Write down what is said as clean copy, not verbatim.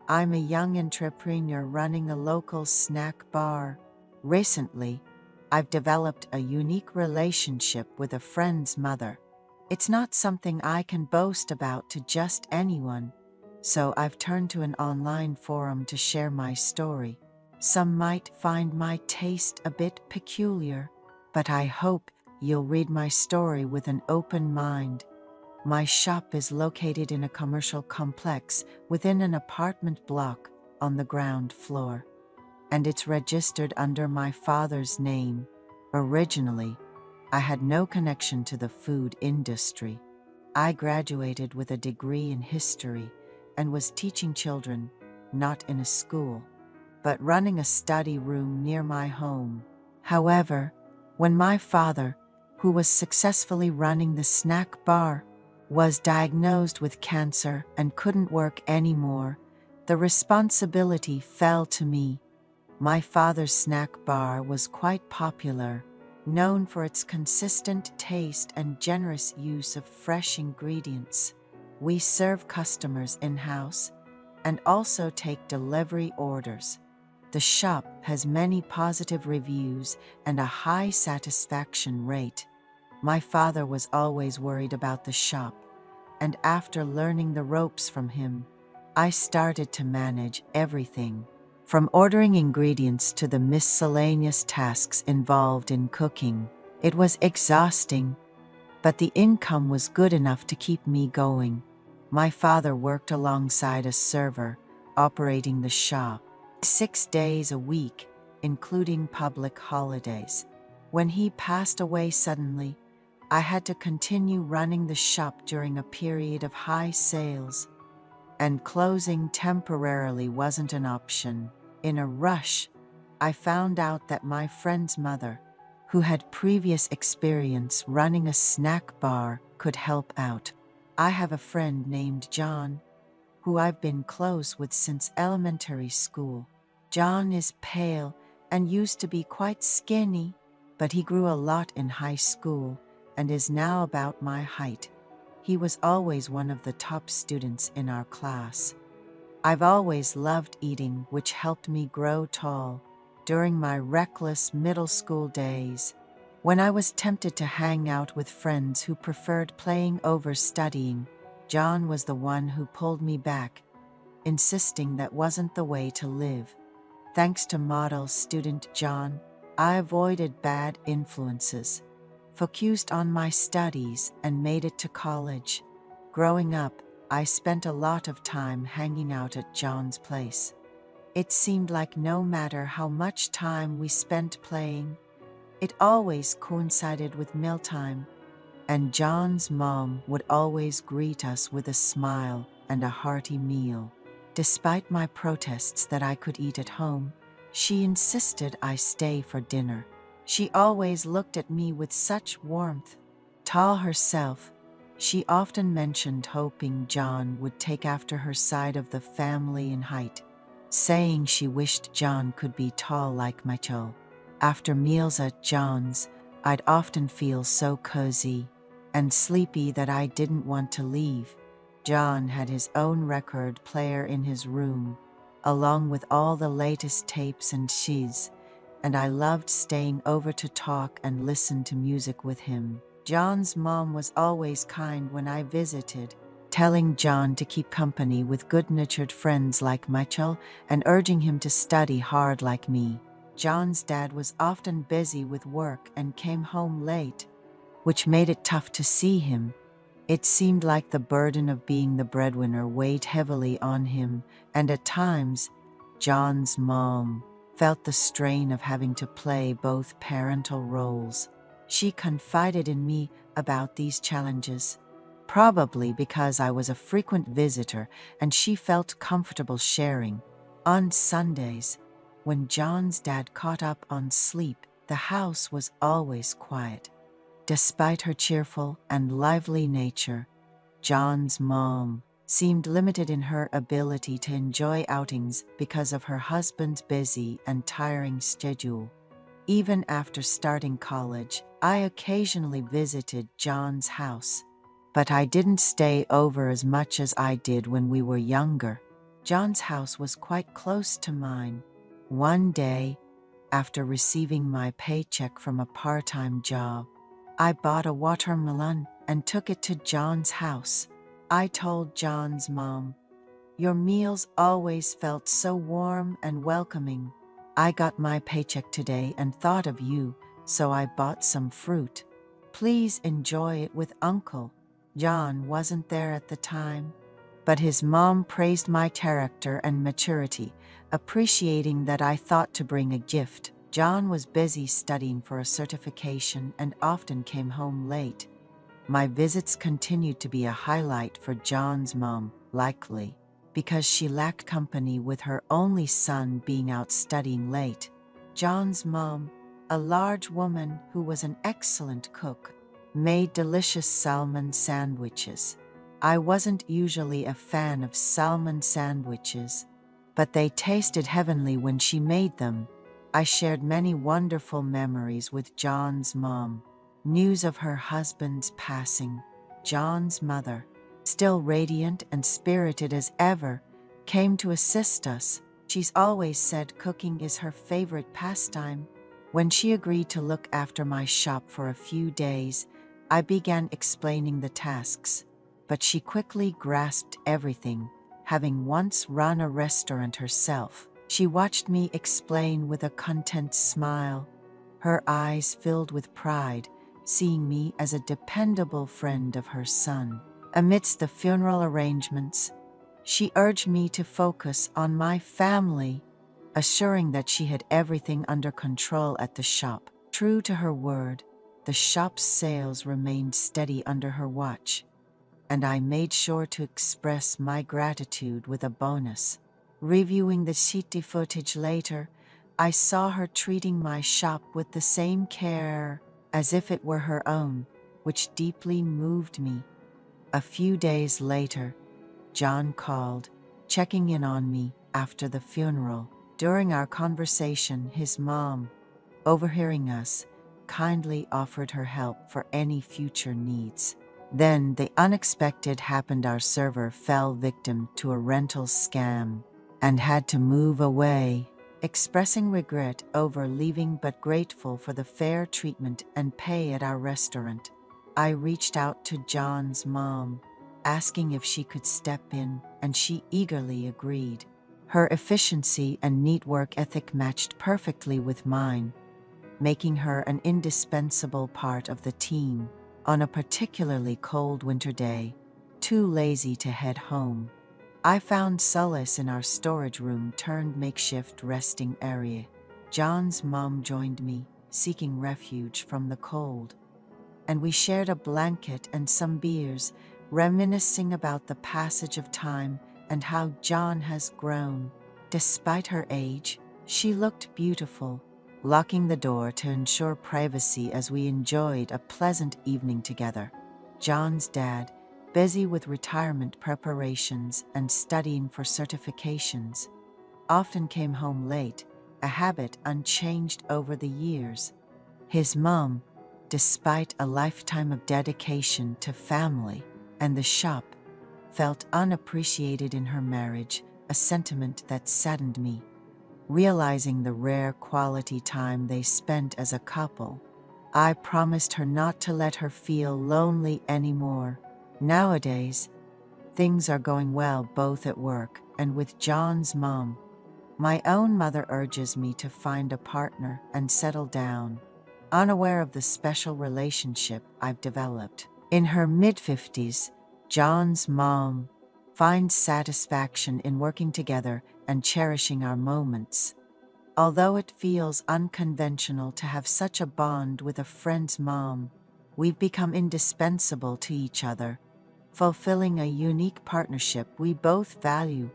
I'm a young entrepreneur running a local snack bar. Recently, I've developed a unique relationship with a friend's mother. It's not something I can boast about to just anyone, so I've turned to an online forum to share my story. Some might find my taste a bit peculiar, but I hope you'll read my story with an open mind. My shop is located in a commercial complex within an apartment block on the ground floor, and it's registered under my father's name. Originally, I had no connection to the food industry. I graduated with a degree in history and was teaching children, not in a school, but running a study room near my home. However, when my father, who was successfully running the snack bar, was diagnosed with cancer and couldn't work anymore, the responsibility fell to me. My father's snack bar was quite popular, known for its consistent taste and generous use of fresh ingredients. We serve customers in-house and also take delivery orders. The shop has many positive reviews and a high satisfaction rate. My father was always worried about the shop, and after learning the ropes from him, I started to manage everything, from ordering ingredients to the miscellaneous tasks involved in cooking. It was exhausting, but the income was good enough to keep me going. My father worked alongside a server, operating the shop 6 days a week, including public holidays. When he passed away suddenly, I had to continue running the shop during a period of high sales, and closing temporarily wasn't an option. In a rush, I found out that my friend's mother, who had previous experience running a snack bar, could help out. I have a friend named John, who I've been close with since elementary school. John is pale and used to be quite skinny, but he grew a lot in high school and is now about my height. He was always one of the top students in our class. I've always loved eating, which helped me grow tall during my reckless middle school days. When I was tempted to hang out with friends who preferred playing over studying, John was the one who pulled me back, insisting that wasn't the way to live. Thanks to model student John, I avoided bad influences, focused on my studies, and made it to college. Growing up, I spent a lot of time hanging out at John's place. It seemed like no matter how much time we spent playing, it always coincided with mealtime, and John's mom would always greet us with a smile and a hearty meal. Despite my protests that I could eat at home, she insisted I stay for dinner. She always looked at me with such warmth. Tall herself, she often mentioned hoping John would take after her side of the family in height, saying she wished John could be tall like Michael. After meals at John's, I'd often feel so cozy and sleepy that I didn't want to leave. John had his own record player in his room, along with all the latest tapes and CDs, and I loved staying over to talk and listen to music with him. John's mom was always kind when I visited, telling John to keep company with good-natured friends like Michael and urging him to study hard like me. John's dad was often busy with work and came home late, which made it tough to see him. It seemed like the burden of being the breadwinner weighed heavily on him, and at times, John's mom felt the strain of having to play both parental roles. She confided in me about these challenges, probably because I was a frequent visitor and she felt comfortable sharing. On Sundays, when John's dad caught up on sleep, the house was always quiet. Despite her cheerful and lively nature, John's mom seemed limited in her ability to enjoy outings because of her husband's busy and tiring schedule. Even after starting college, I occasionally visited John's house, but I didn't stay over as much as I did when we were younger. John's house was quite close to mine. One day, after receiving my paycheck from a part-time job, I bought a watermelon and took it to John's house. I told John's mom, "Your meals always felt so warm and welcoming. I got my paycheck today and thought of you, so I bought some fruit. Please enjoy it with Uncle." John wasn't there at the time, but his mom praised my character and maturity, appreciating that I thought to bring a gift. John was busy studying for a certification and often came home late. My visits continued to be a highlight for John's mom, likely because she lacked company with her only son being out studying late. John's mom, a large woman who was an excellent cook, made delicious salmon sandwiches. I wasn't usually a fan of salmon sandwiches, but they tasted heavenly when she made them. I shared many wonderful memories with John's mom. News of her husband's passing, John's mother, still radiant and spirited as ever, came to assist us. She's always said cooking is her favorite pastime. When she agreed to look after my shop for a few days, I began explaining the tasks, but she quickly grasped everything, having once run a restaurant herself. She watched me explain with a content smile, her eyes filled with pride, seeing me as a dependable friend of her son. Amidst the funeral arrangements, she urged me to focus on my family, assuring that she had everything under control at the shop. True to her word, the shop's sales remained steady under her watch, and I made sure to express my gratitude with a bonus. Reviewing the city footage later, I saw her treating my shop with the same care as if it were her own, which deeply moved me. A few days later, John called, checking in on me after the funeral. During our conversation, his mom, overhearing us, kindly offered her help for any future needs. Then the unexpected happened. Our server fell victim to a rental scam and had to move away. Expressing regret over leaving but grateful for the fair treatment and pay at our restaurant, I reached out to John's mom, asking if she could step in, and she eagerly agreed. Her efficiency and neat work ethic matched perfectly with mine, making her an indispensable part of the team. On a particularly cold winter day, too lazy to head home, I found solace in our storage room turned makeshift resting area. John's mom joined me, seeking refuge from the cold, and we shared a blanket and some beers, reminiscing about the passage of time and how John has grown. Despite her age, she looked beautiful, locking the door to ensure privacy as we enjoyed a pleasant evening together. John's dad, busy with retirement preparations and studying for certifications, often came home late, a habit unchanged over the years. His mom, despite a lifetime of dedication to family and the shop, felt unappreciated in her marriage, a sentiment that saddened me. Realizing the rare quality time they spent as a couple, I promised her not to let her feel lonely anymore. Nowadays, things are going well both at work and with John's mom. My own mother urges me to find a partner and settle down, unaware of the special relationship I've developed. In her mid-50s, John's mom finds satisfaction in working together and cherishing our moments. Although it feels unconventional to have such a bond with a friend's mom, we've become indispensable to each other, fulfilling a unique partnership we both value.